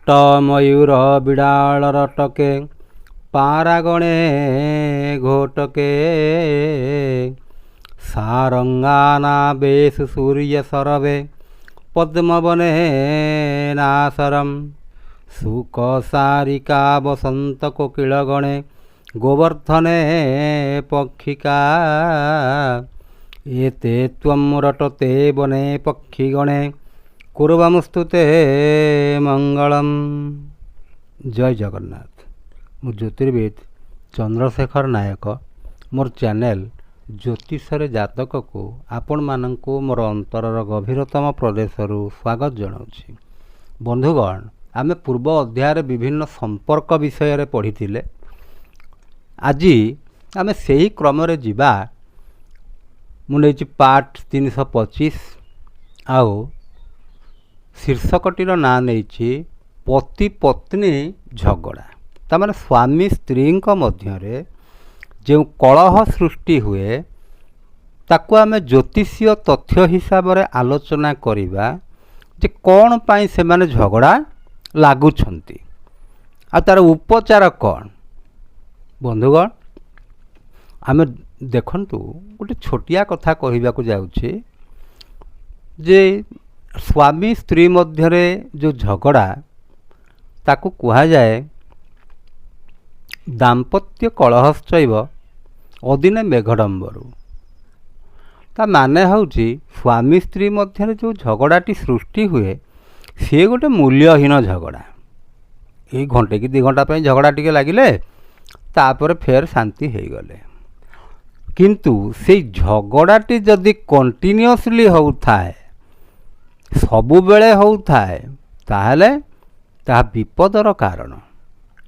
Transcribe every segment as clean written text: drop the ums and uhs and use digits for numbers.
ଅଷ୍ଟ ମୟୂର ବିଡ଼ାଳର ଟକେ ପାରାଗଣେ ଘୋଟକେ ସାରଙ୍ଗାନା ବେଶ ସୂର୍ଯ୍ୟ ସରବେ ପଦ୍ମବନେ ନାସରମ୍ ସୁକ ସାରିକା ବସନ୍ତ କୋକିଳ ଗଣେ ଗୋବର୍ଦ୍ଧନେ ପକ୍ଷିକା ଏତେ ତ୍ୱମ୍ ରଟତେ ବନେ ପକ୍ଷୀଗଣେ କୁର୍ବାମସ୍ତୁତେ ମଙ୍ଗଳମ୍। ଜୟ ଜଗନ୍ନାଥ। ମୁଁ ଜ୍ୟୋତିର୍ବିଦ ଚନ୍ଦ୍ରଶେଖର ନାୟକ। ମୋର ଚ୍ୟାନେଲ ଜ୍ୟୋତିଷରେ ଜାତକକୁ ଆପଣମାନଙ୍କୁ ମୋର ଅନ୍ତରର ଗଭୀରତମ ପ୍ରଦେଶରୁ ସ୍ୱାଗତ ଜଣାଉଛି। ବନ୍ଧୁଗଣ, ଆମେ ପୂର୍ବ ଅଧ୍ୟାୟରେ ବିଭିନ୍ନ ସମ୍ପର୍କ ବିଷୟରେ ପଢ଼ିଥିଲେ। ଆଜି ଆମେ ସେହି କ୍ରମରେ ଯିବା। ମୁଁ ନେଇଛି ପାର୍ଟ 325 ଆଉ ଶୀର୍ଷକଟିର ନାଁ ନେଇଛି ପତି ପତ୍ନୀ ଝଗଡ଼ା। ତାମାନେ ସ୍ୱାମୀ ସ୍ତ୍ରୀଙ୍କ ମଧ୍ୟରେ ଯେଉଁ କଳହ ସୃଷ୍ଟି ହୁଏ ତାକୁ ଆମେ ଜ୍ୟୋତିଷୀୟ ତଥ୍ୟ ହିସାବରେ ଆଲୋଚନା କରିବା ଯେ କ'ଣ ପାଇଁ ସେମାନେ ଝଗଡ଼ା ଲାଗୁଛନ୍ତି ଆଉ ତା'ର ଉପଚାର କ'ଣ। ବନ୍ଧୁଗଣ, ଆମେ ଦେଖନ୍ତୁ, ଗୋଟେ ଛୋଟିଆ କଥା କହିବାକୁ ଯାଉଛି ଯେ ସ୍ୱାମୀ ସ୍ତ୍ରୀ ମଧ୍ୟରେ ଯେଉଁ ଝଗଡ଼ା ତାକୁ କୁହାଯାଏ ଦାମ୍ପତ୍ୟ କଳହଶ୍ଚୈବ ଅଦିନେ ମେଘଡମ୍ବରୁ। ତା ମାନେ ହେଉଛି ସ୍ୱାମୀ ସ୍ତ୍ରୀ ମଧ୍ୟରେ ଯେଉଁ ଝଗଡ଼ାଟି ସୃଷ୍ଟି ହୁଏ ସିଏ ଗୋଟେ ମୂଲ୍ୟହୀନ ଝଗଡ଼ା। ଏଇ ଘଣ୍ଟେ କି 2 ଘଣ୍ଟା ପାଇଁ ଝଗଡ଼ା ଟିକେ ଲାଗିଲେ ତାପରେ ଫେର ଶାନ୍ତି ହେଇଗଲେ। କିନ୍ତୁ ସେଇ ଝଗଡ଼ାଟି ଯଦି କଣ୍ଟିନ୍ୟୁଅସଲି ହେଉଥାଏ, ସବୁବେଳେ ହେଉଥାଏ, ତାହେଲେ ତାହା ବିପଦର କାରଣ।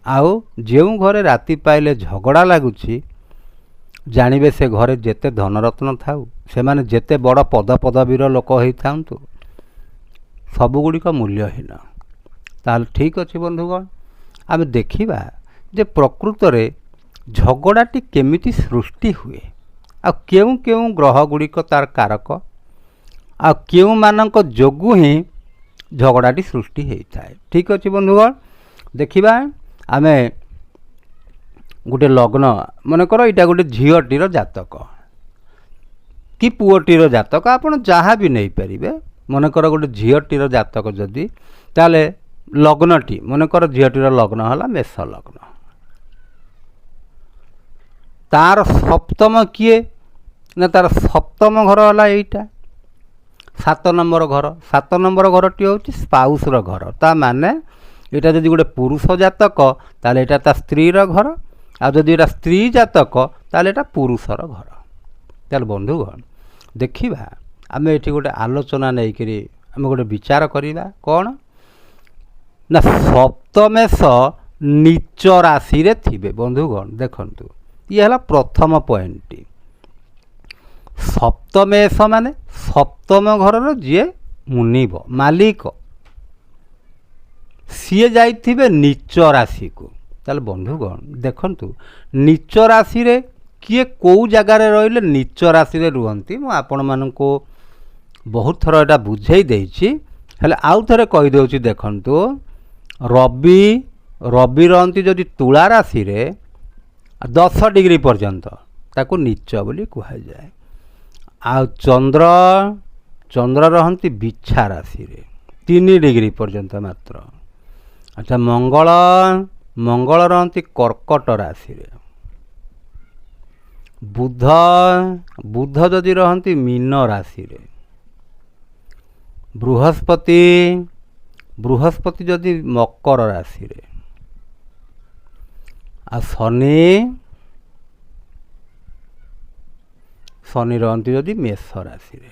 ଆଉ ଯେଉଁ ଘରେ ରାତି ପାଇଲେ ଝଗଡ଼ା ଲାଗୁଛି, ଜାଣିବେ ସେ ଘରେ ଯେତେ ଧନରତ୍ନ ଥାଉ, ସେମାନେ ଯେତେ ବଡ଼ ପଦପଦବୀର ଲୋକ ହେଇଥାନ୍ତୁ, ସବୁଗୁଡ଼ିକ ମୂଲ୍ୟହୀନ। ତାହେଲେ ଠିକ୍ ଅଛି ବନ୍ଧୁଗଣ, ଆମେ ଦେଖିବା ଯେ ପ୍ରକୃତରେ ଝଗଡ଼ାଟି କେମିତି ସୃଷ୍ଟି ହୁଏ ଆଉ କେଉଁ କେଉଁ ଗ୍ରହଗୁଡ଼ିକ ତା'ର କାରକ ଆଉ କେଉଁମାନଙ୍କ ଯୋଗୁଁ ହିଁ ଝଗଡ଼ାଟି ସୃଷ୍ଟି ହେଇଥାଏ। ଠିକ୍ ଅଛି ବନ୍ଧୁଗଣ, ଦେଖିବା। ଆମେ ଗୋଟେ ଲଗ୍ନ, ମନେକର ଏଇଟା ଗୋଟେ ଝିଅଟିର ଜାତକ କି ପୁଅଟିର ଜାତକ, ଆପଣ ଯାହା ବି ନେଇପାରିବେ। ମନେକର ଗୋଟେ ଝିଅଟିର ଜାତକ ଯଦି, ତାହେଲେ ଲଗ୍ନଟି, ମନେକର ଝିଅଟିର ଲଗ୍ନ ହେଲା ମେଷ ଲଗ୍ନ। ତାର ସପ୍ତମ କିଏ ନା, ତାର ସପ୍ତମ ଘର ହେଲା ଏଇଟା 7 ନମ୍ବର ଘର। 7 ନମ୍ବର ଘରଟି ହେଉଛି ସ୍ପାଉସର ଘର। ତା ମାନେ ଏଇଟା ଯଦି ଗୋଟେ ପୁରୁଷ ଜାତକ ତାହେଲେ ଏଇଟା ତା ସ୍ତ୍ରୀର ଘର, ଆଉ ଯଦି ଏଇଟା ସ୍ତ୍ରୀ ଜାତକ ତାହେଲେ ଏଇଟା ପୁରୁଷର ଘର। ତାହେଲେ ବନ୍ଧୁଗଣ, ଦେଖିବା ଆମେ ଏଠି ଗୋଟେ ଆଲୋଚନା ନେଇକରି ଆମେ ଗୋଟେ ବିଚାର କରିବା। କ'ଣ ନା, ସପ୍ତମେଷ ନୀଚ ରାଶିରେ ଥିବେ। ବନ୍ଧୁଗଣ ଦେଖନ୍ତୁ, ଇଏ ହେଲା ପ୍ରଥମ ପଏଣ୍ଟଟି। ସପ୍ତମେଷ ମାନେ ସପ୍ତମ ଘରର ଯିଏ ମୁନିବ, ମାଲିକ, ସିଏ ଯାଇଥିବେ ନୀଚ ରାଶିକୁ। ତାହେଲେ ବନ୍ଧୁଗଣ ଦେଖନ୍ତୁ, ନୀଚ ରାଶିରେ କିଏ କେଉଁ ଜାଗାରେ ରହିଲେ ନୀଚ ରାଶିରେ ରୁହନ୍ତି ମୁଁ ଆପଣମାନଙ୍କୁ ବହୁତ ଥର ଏଇଟା ବୁଝେଇ ଦେଇଛି, ହେଲେ ଆଉ ଥରେ କହିଦେଉଛି। ଦେଖନ୍ତୁ, ରବି ରହନ୍ତି ଯଦି ତୁଳା ରାଶିରେ 10 ଡିଗ୍ରୀ ପର୍ଯ୍ୟନ୍ତ, ତାକୁ ନୀଚ ବୋଲି କୁହାଯାଏ। ଆଉ ଚନ୍ଦ୍ର ରହନ୍ତି ବିଛା ରାଶିରେ 3 ଡିଗ୍ରୀ ପର୍ଯ୍ୟନ୍ତ ମାତ୍ର। ଆଚ୍ଛା, ମଙ୍ଗଳ ରହନ୍ତି କର୍କଟ ରାଶିରେ। ବୁଧ ଯଦି ରହନ୍ତି ମୀନ ରାଶିରେ। ବୃହସ୍ପତି ଯଦି ମକର ରାଶିରେ। ଆଉ ଶନି ରହନ୍ତି ଯଦି ମେଷ ରାଶିରେ।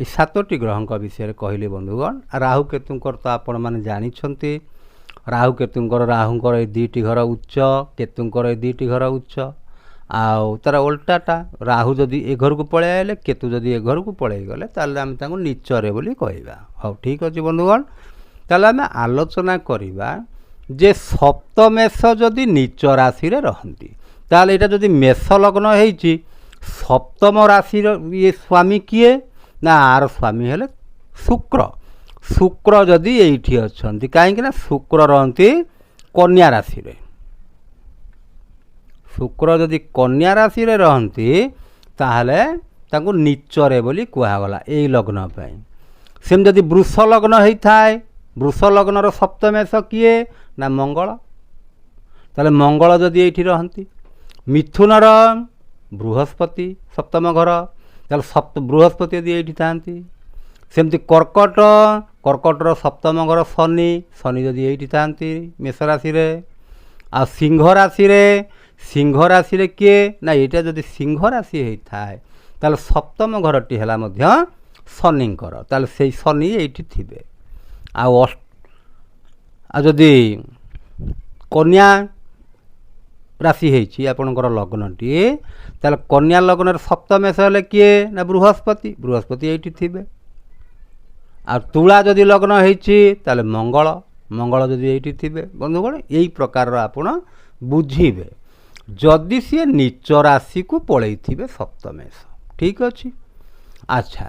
ଏ 7ଟି ଗ୍ରହଙ୍କ ବିଷୟରେ କହିଲେ ବନ୍ଧୁଗଣ। ରାହୁ କେତୁଙ୍କର ତ ଆପଣମାନେ ଜାଣିଛନ୍ତି। ରାହୁଙ୍କର ଏଇ 2ଟି ଘର ଉଚ୍ଚ, କେତୁଙ୍କର ଏଇ 2ଟି ଘର ଉଚ୍ଚ। ଆଉ ତାର ଓଲଟାଟା, ରାହୁ ଯଦି ଏ ଘରକୁ ପଳେଇ ଆସିଲେ, କେତୁ ଯଦି ଏ ଘରକୁ ପଳେଇ ଗଲେ, ତାହେଲେ ଆମେ ତାଙ୍କୁ ନୀଚରେ ବୋଲି କହିବା। ହଉ, ଠିକ୍ ଅଛି ବନ୍ଧୁଗଣ। ତାହେଲେ ଆମେ ଆଲୋଚନା କରିବା ଯେ ସପ୍ତମେଷ ଯଦି ନୀଚ ରାଶିରେ ରହନ୍ତି, ତାହେଲେ ଏଇଟା ଯଦି ମେଷ ଲଗ୍ନ ହେଇଛି, ସପ୍ତମ ରାଶିର ଇଏ ସ୍ୱାମୀ କିଏ ନା, ଆର ସ୍ୱାମୀ ହେଲେ ଶୁକ୍ର। शुक्र जदि एठी अछंती काहेकि ना शुक्र रहंती कन्या राशि रे शुक्र जदि कन्या राशि रे रहंती ताहले तांको नीचरे बोली कुहागला एई लग्न पई सेम जदि वृष लग्न होइथाय वृष लग्नर सप्तमेश किए ना मंगल ताहले मंगल जदि एठी रहंती मिथुनर बृहस्पति सप्तम घर ताहले बृहस्पति यदि एठी थांती सेमती कर्कट कर्कटर सप्तम घर शनि शनि जदि एठी थांती मेष राशि रे आ सिंह राशि रे किए ना एटा जदि सिंह राशि होइथाय ताहले सप्तम घरटी हला मध्य शनिंकर ताहले सेई शनि एठी थिबे आ जदि कन्या राशि होइछि आपणकर लग्नटी ताहले कन्या लग्नर सप्तमेश हेले किए ना बृहस्पति बृहस्पति एठी थिबे आ तुला जदि लग्न होइछि ताहले मंगल मंगल जदि एठी थिबे बंधुगण एई प्रकार आपण बुझिबे जदि सी नीच राशि को पलई थिबे सप्तमेश ठीक अछि। अच्छा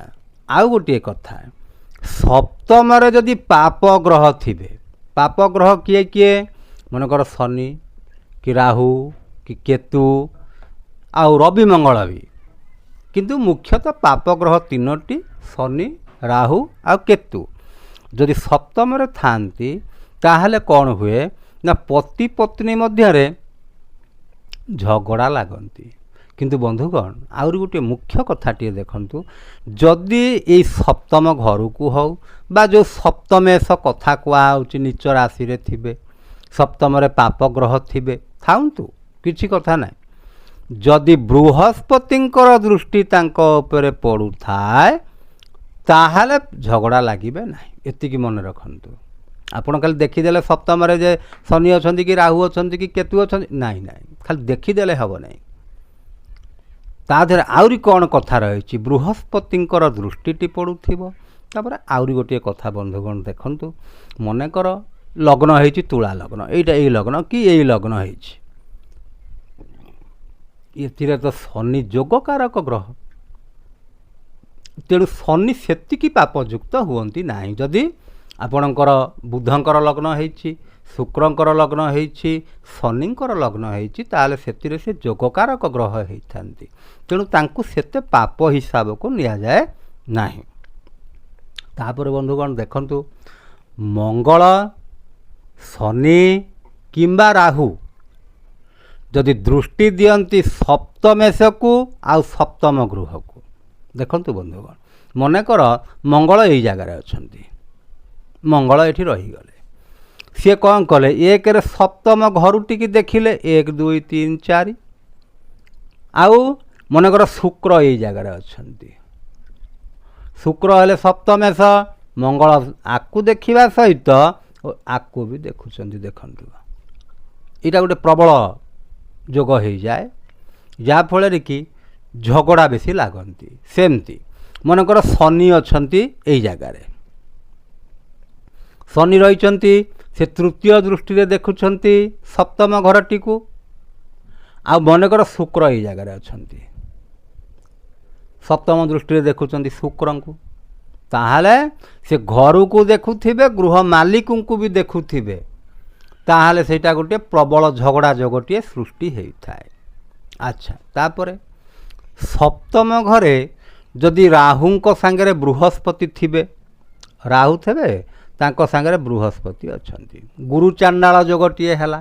आउ गोटे कथा सप्तम जदि पाप ग्रह थिबे पाप ग्रह किए किए मनकर शनि कि राहु कि केतु आउ रवि मंगल भी किंतु मुख्यतः पाप ग्रह तीनोटी शनि राहु आ केतु जदि सप्तम थांती ताहले कौन हुए ना पति पत्नी मध्य झगड़ा लागती किंतु बंधुगण आउरी गोटे मुख्य कथाटे देखंतु जदि ये सप्तम घर को हो बा जो सप्तमेश कथा कहउछि नीच राशि रे थिबे सप्तम रे पाप ग्रह थिबे थाउंतु किछि कथा ना जदि बृहस्पतिंकर दृष्टि तांको उपरे पड़ुथाय ताहले झगड़ा लागिबे नाही एतिकी मन रखंतु आपण खाली देखीदेले सप्तम रे जे शनि अछंती कि राहु अछंती कि केतु अछंती नाही नाही खाली देखीदेले हबो नाही ताधर आउरी कौन कथा रही बृहस्पतिंकर दृष्टि पड़ुथिबो तापर आउरी गोटे कथा बंधुगण देखंतु मनेकर लग्न होइछि तुला लग्न एटा एई लग्न कि एई लग्न होइछि एथिरे तो शनि जोगकारक ग्रह तेणु शनि सेतिकी पापयुक्त हुअंती नाही जदि आपणकर बुधंकर लग्न होइछि शुक्रंकर लग्न होइछि शनिंकर लग्न होइछि ताले सेतिरे से जोगकारक ग्रह होइथांती तेणु तांकु सेते पाप हिसाब को निया जाए नाही। तापर बंधुगण देखंतु मंगल शनि किंबा राहु जदि दृष्टि दियंती सप्तमेश को आ सप्तम गृह को देखंतु बंधुगण मनेकर मंगल एई जगार अछंती मंगल एठी रही गले सी कौन कले एक रे सप्तम घरुटी की देखिले 1 2 3 4 आउ मनकर शुक्र एई जगार अछंती शुक्र हेले सप्तमेश मंगल आकु देखिबा सहित आकु भी देखुचंती देखंतु इटा गोटे प्रबल जोग हो जाए जा फल कि झगड़ा बेसी लागती सेमती मनकर शनि अछंती एई जगार शनि रहिचंती से तृतीय दृष्टि रे देखुचंती सप्तम घरटी को आ मनकर शुक्र एई जगार अछंती सप्तम दृष्टि रे देखुचंती शुक्र को ताहले से घर को देखुथिबे गृह मालिक को भी देखुथिबे ताहले सेटा गोटे प्रबल झगड़ा जगटिए सृष्टि होइथाय। अच्छा तापरे सप्तम घरे जदि राहुंक सांगरे बृहस्पति थिबे राहु थेबे तांको सांगरे बृहस्पति अछंती गुरु चांडाल जगटिए हैला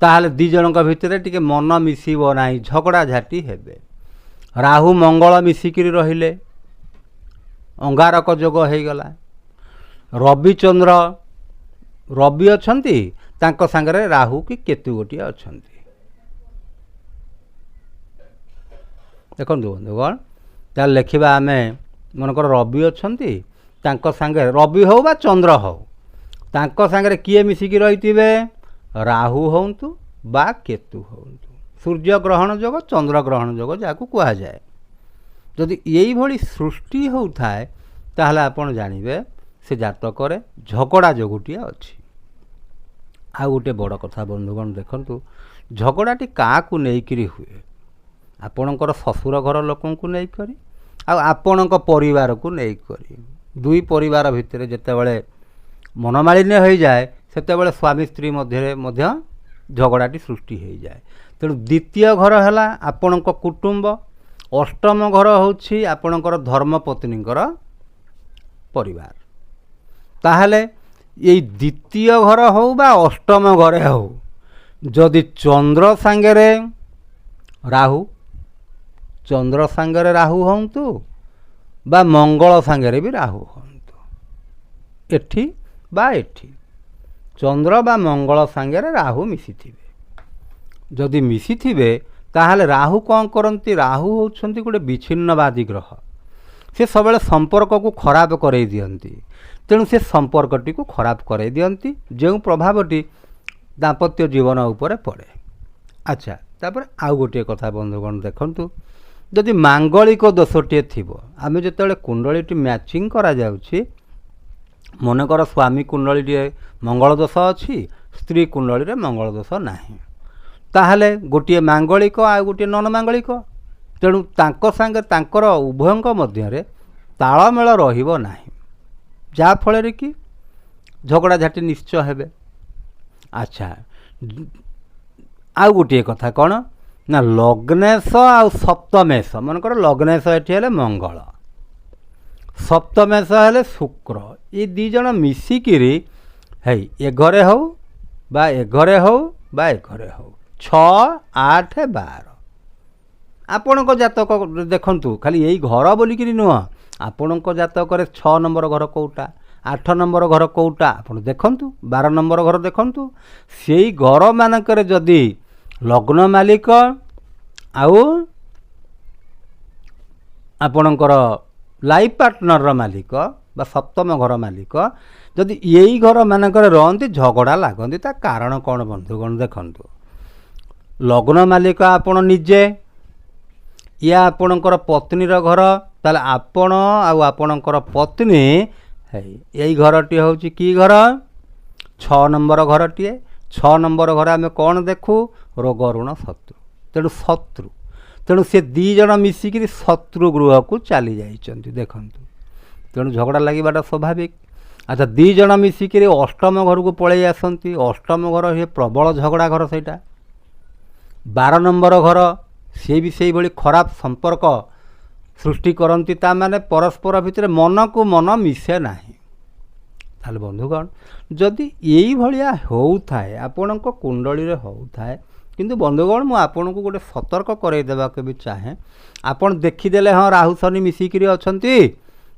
ताहले दी जनक भितरे टिके मन मिसिबो नाही झगड़ा झाटी हेबे राहु मंगल मिसिकिरी रहिले अंगारक जोग हो गला रवि चंद्र रवि अछंती तांको सांगरे राहु कि केतु गोटिए अछंती देखंतु बंधुगण ताल लेखिबा आमे मनकर रवि अछंती तांको सांगरे रवि हो बा चंद्र हो तांको सांगरे किए मिसिकी रहितिबे राहु होंतु बा केतु होंतु सूर्य ग्रहण जोग चंद्र ग्रहण जोग जाकु कुहा जाए जदि यही भली सृष्टि होउथाय ताहले आपण जानिबे से जातक रे झगड़ा जोगुटिए अछि। आ गोटे बड़ कथा बंधुगण देखंतु झगड़ाटी का को नेइकरी हुए आपणकर ससुर घर लोकन को नहीं करी आ आपणक परिवार को नहीं करी ଦୁଇ ପରିବାର ଭିତରେ ଯେତେବେଳେ ମନମାଳିନ୍ୟ ହୋଇଯାଏ ସେତେବେଳେ ସ୍ୱାମୀ ସ୍ତ୍ରୀ ମଧ୍ୟରେ ମଧ୍ୟ ଝଗଡ଼ାଟି ସୃଷ୍ଟି ହୋଇଯାଏ। ତେଣୁ ଦ୍ୱିତୀୟ ଘର ହେଲା ଆପଣଙ୍କ କୁଟୁମ୍ବ, ଅଷ୍ଟମ ଘର ହେଉଛି ଆପଣଙ୍କର ଧର୍ମପତ୍ନୀଙ୍କର ପରିବାର। ତାହେଲେ ଏଇ ଦ୍ୱିତୀୟ ଘର ହେଉ ବା ଅଷ୍ଟମ ଘରେ ହେଉ, ଯଦି ଚନ୍ଦ୍ର ସାଙ୍ଗରେ ରାହୁ, ଚନ୍ଦ୍ର ସାଙ୍ଗରେ ରାହୁ ହୁଅନ୍ତୁ ବା ମଙ୍ଗଳ ସାଙ୍ଗରେ ବି ରାହୁ ହୁଅନ୍ତୁ, ଏଠି ବା ଏଠି ଚନ୍ଦ୍ର ବା ମଙ୍ଗଳ ସାଙ୍ଗରେ ରାହୁ ମିଶିଥିବେ, ଯଦି ମିଶିଥିବେ ତାହେଲେ ରାହୁ କ'ଣ କରନ୍ତି? ରାହୁ ହେଉଛନ୍ତି ଗୋଟେ ବିଚ୍ଛିନ୍ନବାଦୀ ଗ୍ରହ। ସେ ସବୁବେଳେ ସମ୍ପର୍କକୁ ଖରାପ କରାଇ ଦିଅନ୍ତି। ତେଣୁ ସେ ସମ୍ପର୍କଟିକୁ ଖରାପ କରାଇ ଦିଅନ୍ତି, ଯେଉଁ ପ୍ରଭାବଟି ଦାମ୍ପତ୍ୟ ଜୀବନ ଉପରେ ପଡ଼େ। ଆଚ୍ଛା, ତାପରେ ଆଉ ଗୋଟିଏ କଥା ବନ୍ଧୁଗଣ ଦେଖନ୍ତୁ, ଯଦି ମାଙ୍ଗଳିକ ଦୋଷଟିଏ ଥିବ, ଆମେ ଯେତେବେଳେ କୁଣ୍ଡଳୀଟି ମ୍ୟାଚିଂ କରାଯାଉଛି, ମନେକର ସ୍ୱାମୀ କୁଣ୍ଡଳୀଟିଏ ମଙ୍ଗଳ ଦୋଷ ଅଛି, ସ୍ତ୍ରୀ କୁଣ୍ଡଳୀରେ ମଙ୍ଗଳ ଦୋଷ ନାହିଁ, ତାହେଲେ ଗୋଟିଏ ମାଙ୍ଗଳିକ ଆଉ ଗୋଟିଏ ନନ ମାଙ୍ଗଳିକ, ତେଣୁ ତାଙ୍କ ସାଙ୍ଗେ ତାଙ୍କର ଉଭୟଙ୍କ ମଧ୍ୟରେ ତାଳମେଳ ରହିବ ନାହିଁ, ଯାହାଫଳରେ କି ଝଗଡ଼ାଝାଟି ନିଶ୍ଚୟ ହେବେ। ଆଚ୍ଛା, ଆଉ ଗୋଟିଏ କଥା କ'ଣ ନା, ଲଗ୍ନେଶ ଆଉ ସପ୍ତମେଶ, ମନେକର ଲଗ୍ନେଶ ଏଠି ହେଲେ ମଙ୍ଗଳ, ସପ୍ତମେଶ ହେଲେ ଶୁକ୍ର, ଏ ଦୁଇ ଜଣ ମିଶିକିରି ହେଇ ଏ ଘରେ ହେଉ ବା ଏ ଘରେ ହେଉ ବା ଏ ଘରେ ହେଉ 6, 8, 12 ଆପଣଙ୍କ ଜାତକ ଦେଖନ୍ତୁ, ଖାଲି ଏଇ ଘର ବୋଲିକିରି ନୁହଁ, ଆପଣଙ୍କ ଜାତକରେ 6 ନମ୍ବର ଘର କେଉଁଟା, 8 ନମ୍ବର ଘର କେଉଁଟା ଆପଣ ଦେଖନ୍ତୁ, 12 ନମ୍ବର ଘର ଦେଖନ୍ତୁ। ସେଇ ଘରମାନଙ୍କରେ ଯଦି ଲଗ୍ନ ମାଲିକ ଆଉ ଆପଣଙ୍କର ଲାଇଫ୍ ପାର୍ଟନରର ମାଲିକ ବା ସପ୍ତମ ଘର ମାଲିକ ଯଦି ଏଇ ଘରମାନଙ୍କରେ ରହନ୍ତି, ଝଗଡ଼ା ଲାଗନ୍ତି, ତା କାରଣ କ'ଣ ବନ୍ଧୁଗଣ ଦେଖନ୍ତୁ। ଲଗ୍ନ ମାଲିକ ଆପଣ ନିଜେ, ଇଏ ଆପଣଙ୍କର ପତ୍ନୀର ଘର, ତାହେଲେ ଆପଣ ଆଉ ଆପଣଙ୍କର ପତ୍ନୀ ଏଇ ଘରଟି ହେଉଛି କି ଘର? 6 ନମ୍ବର ଘରଟିଏ। 6 ନମ୍ବର ଘରେ ଆମେ କ'ଣ ଦେଖୁ? ରୋଗ ଋଣ ଶତ୍ରୁ। ତେଣୁ ଶତ୍ରୁ, ତେଣୁ ସେ ଦୁଇ ଜଣ ମିଶିକିରି ଶତ୍ରୁ ଗୃହକୁ ଚାଲି ଯାଇଛନ୍ତି ଦେଖନ୍ତୁ, ତେଣୁ ଝଗଡ଼ା ଲାଗିବାଟା ସ୍ୱାଭାବିକ। ଆଚ୍ଛା, ଦୁଇ ଜଣ ମିଶିକିରି ଅଷ୍ଟମ ଘରକୁ ପଳାଇ ଆସନ୍ତି, ଅଷ୍ଟମ ଘର ହୁଏ ପ୍ରବଳ ଝଗଡ଼ା ଘର, ସେଇଟା 12 ନମ୍ବର ଘର, ସିଏ ବି ସେଇଭଳି ଖରାପ ସମ୍ପର୍କ ସୃଷ୍ଟି କରନ୍ତି, ତାମାନେ ପରସ୍ପର ଭିତରେ ମନକୁ ମନ ମିଶେ ନାହିଁ। ତାହେଲେ ବନ୍ଧୁଗଣ, ଯଦି ଏଇଭଳିଆ ହେଉଥାଏ, ଆପଣଙ୍କ କୁଣ୍ଡଳୀରେ ହେଉଥାଏ, କିନ୍ତୁ ବନ୍ଧୁଗଣ ମୁଁ ଆପଣଙ୍କୁ ଗୋଟେ ସତର୍କ କରାଇ ଦେବାକୁ ବି ଚାହେଁ, ଆପଣ ଦେଖିଦେଲେ ହଁ ରାହୁ ଶନି ମିଶିକିରି ଅଛନ୍ତି,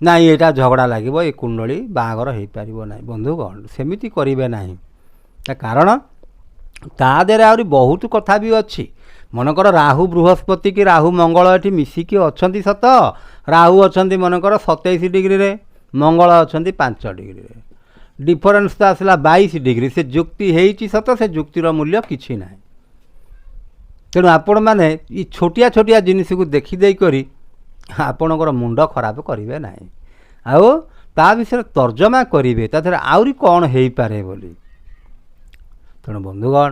ନାଇଁ ଏଇଟା ଝଗଡ଼ା ଲାଗିବ, ଏ କୁଣ୍ଡଳୀ ବାହାଘର ହୋଇପାରିବ ନାହିଁ। ବନ୍ଧୁଗଣ ସେମିତି କରିବେ ନାହିଁ, ତା କାରଣ ତା ଦେହରେ ଆହୁରି ବହୁତ କଥା ବି ଅଛି। ମନେକର ରାହୁ ବୃହସ୍ପତି କି ରାହୁ ମଙ୍ଗଳ ଏଠି ମିଶିକି ଅଛନ୍ତି ସତ, ରାହୁ ଅଛନ୍ତି ମନେକର 27 ଡିଗ୍ରୀରେ, ମଙ୍ଗଳ ଅଛନ୍ତି 5 ଡିଗ୍ରୀରେ, ଡିଫରେନ୍ସ ତ ଆସିଲା 22 ଡିଗ୍ରୀ। ସେ ଯୁକ୍ତି ହେଇଛି ସତ, ସେ ଯୁକ୍ତିର ମୂଲ୍ୟ କିଛି ନାହିଁ। ତେଣୁ ଆପଣମାନେ ଏ ଛୋଟିଆ ଛୋଟିଆ ଜିନିଷକୁ ଦେଖିଦେଇ କରି ଆପଣଙ୍କର ମୁଣ୍ଡ ଖରାପ କରିବେ ନାହିଁ, ଆଉ ତା ବିଷୟରେ ତର୍ଜମା କରିବେ, ତା ଦେହରେ ଆହୁରି କ'ଣ ହେଇପାରେ ବୋଲି। ତେଣୁ ବନ୍ଧୁଗଣ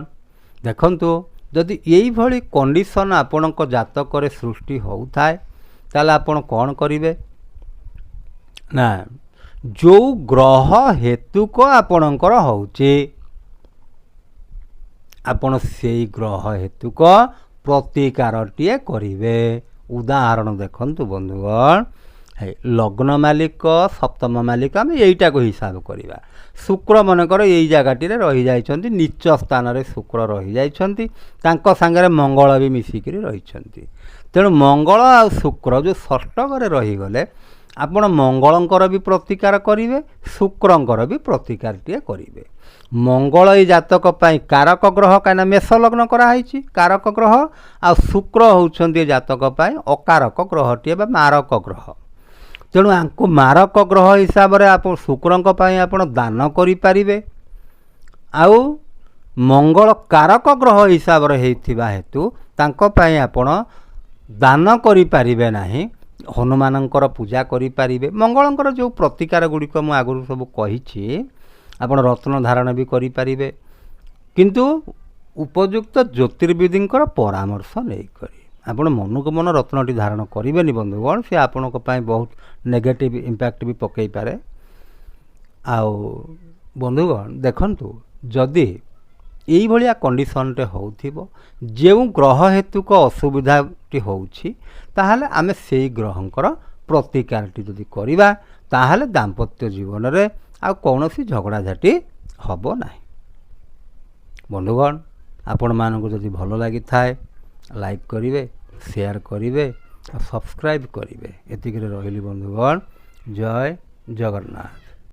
ଦେଖନ୍ତୁ, ଯଦି ଏଇଭଳି କଣ୍ଡିସନ୍ ଆପଣଙ୍କ ଜାତକରେ ସୃଷ୍ଟି ହେଉଥାଏ, ତାହେଲେ ଆପଣ କ'ଣ କରିବେ ନା, ଯେଉଁ ଗ୍ରହ ହେତୁକ ଆପଣଙ୍କର ହେଉଛି, ଆପଣ ସେଇ ଗ୍ରହ ହେତୁକ ପ୍ରତିକାରଟିଏ କରିବେ। ଉଦାହରଣ ଦେଖନ୍ତୁ ବନ୍ଧୁଗଣ, ଲଗ୍ନ ମାଲିକ ସପ୍ତମ ମାଲିକ, ଆମେ ଏଇଟାକୁ ହିସାବ କରିବା। ଶୁକ୍ର ମନେକର ଏଇ ଜାଗାଟିରେ ରହିଯାଇଛନ୍ତି, ନୀଚ ସ୍ଥାନରେ ଶୁକ୍ର ରହିଯାଇଛନ୍ତି, ତାଙ୍କ ସାଙ୍ଗରେ ମଙ୍ଗଳ ବି ମିଶିକିରି ରହିଛନ୍ତି। ତେଣୁ ମଙ୍ଗଳ ଆଉ ଶୁକ୍ର ଯେଉଁ ଷଷ୍ଠ ଘରେ ରହିଗଲେ, ଆପଣ ମଙ୍ଗଳଙ୍କର ବି ପ୍ରତିକାର କରିବେ, ଶୁକ୍ରଙ୍କର ବି ପ୍ରତିକାରଟିଏ କରିବେ। ମଙ୍ଗଳ ଏଇ ଜାତକ ପାଇଁ କାରକ ଗ୍ରହ, କାହିଁକିନା ମେଷ ଲଗ୍ନ କରାହେଇଛି, କାରକ ଗ୍ରହ, ଆଉ ଶୁକ୍ର ହେଉଛନ୍ତି ଏ ଜାତକ ପାଇଁ ଅକାରକ ଗ୍ରହଟିଏ ବା ମାରକ ଗ୍ରହ। ତେଣୁ ଆଙ୍କୁ ମାରକ ଗ୍ରହ ହିସାବରେ ଆପଣ ଶୁକ୍ରଙ୍କ ପାଇଁ ଆପଣ ଦାନ କରିପାରିବେ, ଆଉ ମଙ୍ଗଳ କାରକ ଗ୍ରହ ହିସାବରେ ହେଇଥିବା ହେତୁ ତାଙ୍କ ପାଇଁ ଆପଣ ଦାନ କରିପାରିବେ ନାହିଁ, ହନୁମାନଙ୍କର ପୂଜା କରିପାରିବେ। ମଙ୍ଗଳଙ୍କର ଯେଉଁ ପ୍ରତିକାର ଗୁଡ଼ିକ ମୁଁ ଆଗରୁ ସବୁ କହିଛି, ଆପଣ ରତ୍ନ ଧାରଣ ବି କରିପାରିବେ, କିନ୍ତୁ ଉପଯୁକ୍ତ ଜ୍ୟୋତିର୍ବିଦଙ୍କର ପରାମର୍ଶ ନେଇକରି। ଆପଣ ମନକୁ ମନ ରତ୍ନଟି ଧାରଣ କରିବେନି ବନ୍ଧୁଗଣ, ସେ ଆପଣଙ୍କ ପାଇଁ ବହୁତ ନେଗେଟିଭ୍ ଇମ୍ପାକ୍ଟ ବି ପକାଇ ପାରେ। ଆଉ ବନ୍ଧୁଗଣ ଦେଖନ୍ତୁ, ଯଦି ଏଇଭଳିଆ କଣ୍ଡିସନ୍ଟେ ହେଉଥିବ, ଯେଉଁ ଗ୍ରହ ହେତୁକ ଅସୁବିଧାଟି ହେଉଛି, ତାହେଲେ ଆମେ ସେଇ ଗ୍ରହଙ୍କର ପ୍ରତିକାରଟି ଯଦି କରିବା, ତାହେଲେ ଦାମ୍ପତ୍ୟ ଜୀବନରେ ଆଉ କୌଣସି ଝଗଡ଼ାଝାଟି ହେବ ନାହିଁ। ବନ୍ଧୁଗଣ, ଆପଣମାନଙ୍କୁ ଯଦି ଭଲ ଲାଗିଥାଏ ଲାଇକ୍ କରିବେ, ସେୟାର କରିବେ ଆଉ ସବସ୍କ୍ରାଇବ୍ କରିବେ। ଏତିକିରେ ରହିଲି ବନ୍ଧୁଗଣ। ଜୟ ଜଗନ୍ନାଥ।